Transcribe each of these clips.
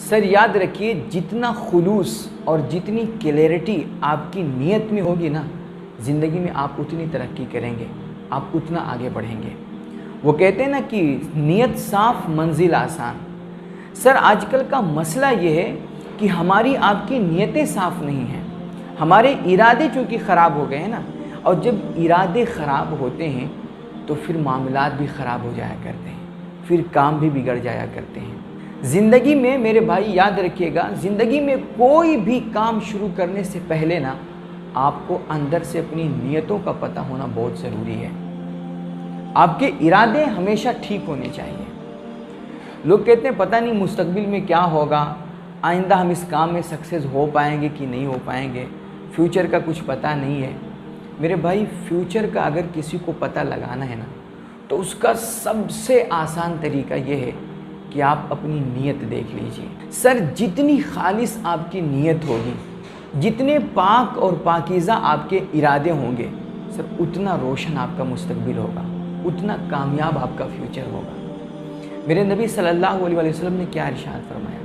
Sir याद रखिए, जितना खुलूस और जितनी क्लैरिटी आपकी नीयत में होगी ना, ज़िंदगी में आप उतनी तरक्की करेंगे, आप उतना आगे बढ़ेंगे। वो कहते हैं ना कि नीयत साफ मंजिल आसान। सर आजकल का मसला ये है कि हमारी आपकी नीयतें साफ़ नहीं हैं, हमारे इरादे चूँकि ख़राब हो गए हैं ना, और जब इरादे ख़राब होते हैं तो फिर मामलात भी ख़राब हो जाया करते हैं, फिर काम भी बिगड़ जाया करते हैं। ज़िंदगी में मेरे भाई याद रखिएगा, ज़िंदगी में कोई भी काम शुरू करने से पहले ना आपको अंदर से अपनी नीयतों का पता होना बहुत ज़रूरी है। आपके इरादे हमेशा ठीक होने चाहिए। लोग कहते हैं पता नहीं मुस्तकबिल में क्या होगा, आइंदा हम इस काम में सक्सेस हो पाएंगे कि नहीं हो पाएंगे, फ्यूचर का कुछ पता नहीं है। मेरे भाई फ्यूचर का अगर किसी को पता लगाना है ना, तो उसका सबसे आसान तरीका ये है कि आप अपनी नीयत देख लीजिए। सर जितनी खालिस आपकी नीयत होगी, जितने पाक और पाकीज़ा आपके इरादे होंगे, सर उतना रोशन आपका मुस्तकबिल होगा, उतना कामयाब आपका फ्यूचर होगा। मेरे नबी सल्लल्लाहु अलैहि वसल्लम ने क्या इरशाद फरमाया,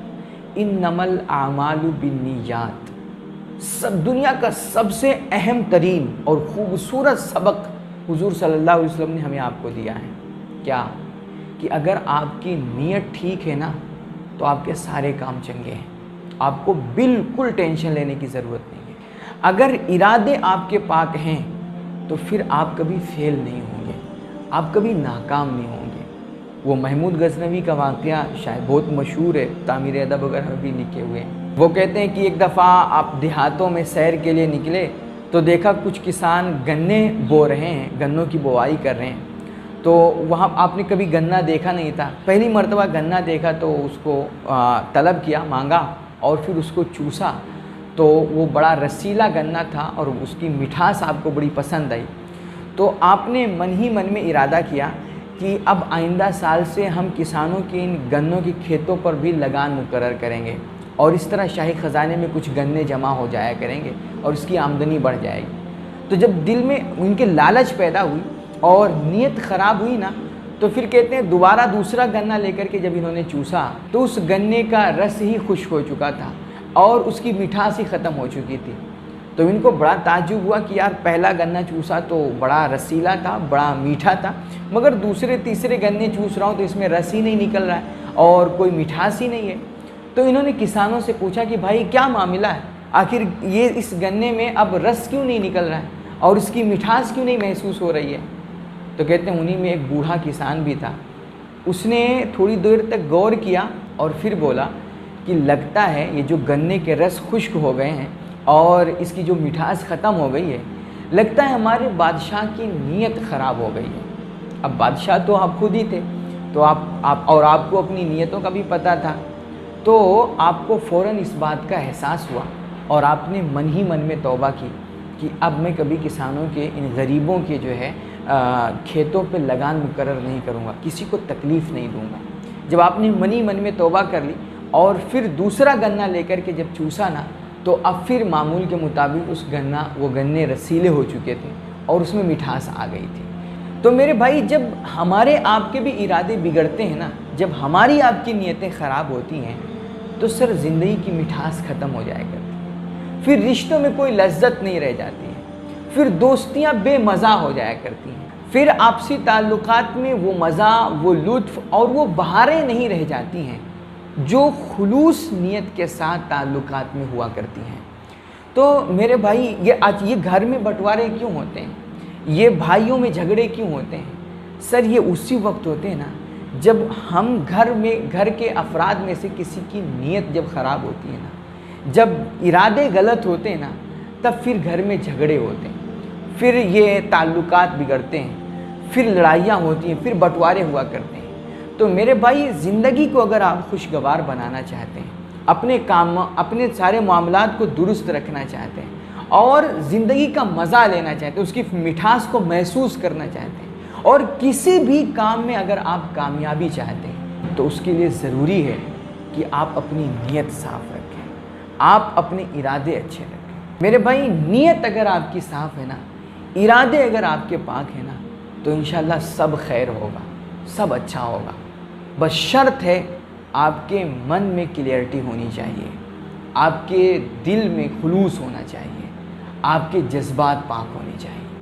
इन्नमल आमालु बिन्नियात। सब दुनिया का सबसे अहम तरीन और ख़ूबसूरत सबक हुजूर सल्लल्लाहु अलैहि वसल्लम ने हमें आपको दिया है। क्या कि अगर आपकी नीयत ठीक है ना, तो आपके सारे काम चंगे हैं, आपको बिल्कुल टेंशन लेने की ज़रूरत नहीं है। अगर इरादे आपके पाक हैं तो फिर आप कभी फेल नहीं होंगे, आप कभी नाकाम नहीं होंगे। वो महमूद गज़नवी का वाक़या शायद बहुत मशहूर है, तामीर अदब वगैरह में भी लिखे हुए हैं। वो कहते हैं कि एक दफ़ा आप देहातों में सैर के लिए निकले तो देखा कुछ किसान गन्ने बो रहे हैं, गन्नों की बुवाई कर रहे हैं। तो वहाँ आपने कभी गन्ना देखा नहीं था, पहली मर्तबा गन्ना देखा तो उसको तलब किया, मांगा और फिर उसको चूसा। तो वो बड़ा रसीला गन्ना था और उसकी मिठास आपको बड़ी पसंद आई। तो आपने मन ही मन में इरादा किया कि अब आइंदा साल से हम किसानों के इन गन्नों की खेतों पर भी लगान मुकर्रर करेंगे और इस तरह शाही ख़जाने में कुछ गन्ने जमा हो जाया करेंगे और उसकी आमदनी बढ़ जाएगी। तो जब दिल में उनके लालच पैदा हुई और नीयत ख़राब हुई ना, तो फिर कहते हैं दोबारा दूसरा गन्ना लेकर के जब इन्होंने चूसा तो उस गन्ने का रस ही खुश्क हो चुका था और उसकी मिठास ही ख़त्म हो चुकी थी। तो इनको बड़ा ताज्जुब हुआ कि यार पहला गन्ना चूसा तो बड़ा रसीला था, बड़ा मीठा था, मगर दूसरे तीसरे गन्ने चूस रहा हूँ तो इसमें रस ही नहीं निकल रहा है और कोई मिठास ही नहीं है। तो इन्होंने किसानों से पूछा कि भाई क्या मामला है, आखिर ये इस गन्ने में अब रस क्यों नहीं निकल रहा है और इसकी मिठास क्यों नहीं महसूस हो रही है। तो कहते हैं उन्हीं में एक बूढ़ा किसान भी था। उसने थोड़ी देर तक गौर किया और फिर बोला कि लगता है ये जो गन्ने के रस खुश्क हो गए हैं और इसकी जो मिठास ख़त्म हो गई है, लगता है हमारे बादशाह की नीयत ख़राब हो गई है। अब बादशाह तो आप खुद ही थे, तो आप और आपको अपनी नीयतों का भी पता था, तो आपको फ़ौरन इस बात का एहसास हुआ और आपने मन ही मन में तौबा की कि अब मैं कभी किसानों के इन गरीबों के जो है खेतों पे लगान मुकर्रर नहीं करूँगा, किसी को तकलीफ़ नहीं दूँगा। जब आपने मन ही मन में तौबा कर ली और फिर दूसरा गन्ना लेकर के जब चूसा ना, तो अब फिर मामूल के मुताबिक वो गन्ने रसीले हो चुके थे और उसमें मिठास आ गई थी। तो मेरे भाई जब हमारे आपके भी इरादे बिगड़ते हैं ना, जब हमारी आपकी नीयतें ख़राब होती हैं, तो सर ज़िंदगी की मिठास ख़त्म हो जाया करती है, फिर रिश्तों में कोई लज्जत नहीं रह जाती है, फिर दोस्तियाँ बेमज़ा हो जाया करती हैं, फिर आपसी ताल्लुकात में वो मज़ा, वो लुत्फ़ और वो बहारें नहीं रह जाती हैं जो खुलूस नीयत के साथ ताल्लुकात में हुआ करती हैं। तो मेरे भाई ये घर में बंटवारे क्यों होते हैं, ये भाइयों में झगड़े क्यों होते हैं? सर ये उसी वक्त होते हैं ना जब हम घर के अफराद में से किसी की नीयत जब ख़राब होती है ना, जब इरादे गलत होते हैं ना, तब फिर घर में झगड़े होते हैं, फिर ये ताल्लुकात बिगड़ते हैं, फिर लड़ाइयाँ होती हैं, फिर बंटवारे हुआ करते हैं। तो मेरे भाई ज़िंदगी को अगर आप खुशगवार बनाना चाहते हैं, अपने सारे मामलात को दुरुस्त रखना चाहते हैं और ज़िंदगी का मज़ा लेना चाहते हैं, उसकी मिठास को महसूस करना चाहते हैं, और किसी भी काम में अगर आप कामयाबी चाहते हैं, तो उसके लिए ज़रूरी है कि आप अपनी नीयत साफ़ रखें, आप अपने इरादे अच्छे रखें। मेरे भाई नीयत अगर आपकी साफ़ है ना, इरादे अगर आपके पाक है ना, तो इंशाल्लाह सब खैर होगा, सब अच्छा होगा। बस शर्त है आपके मन में क्लियरिटी होनी चाहिए, आपके दिल में खुलूस होना चाहिए, आपके जज्बात पाक होने चाहिए।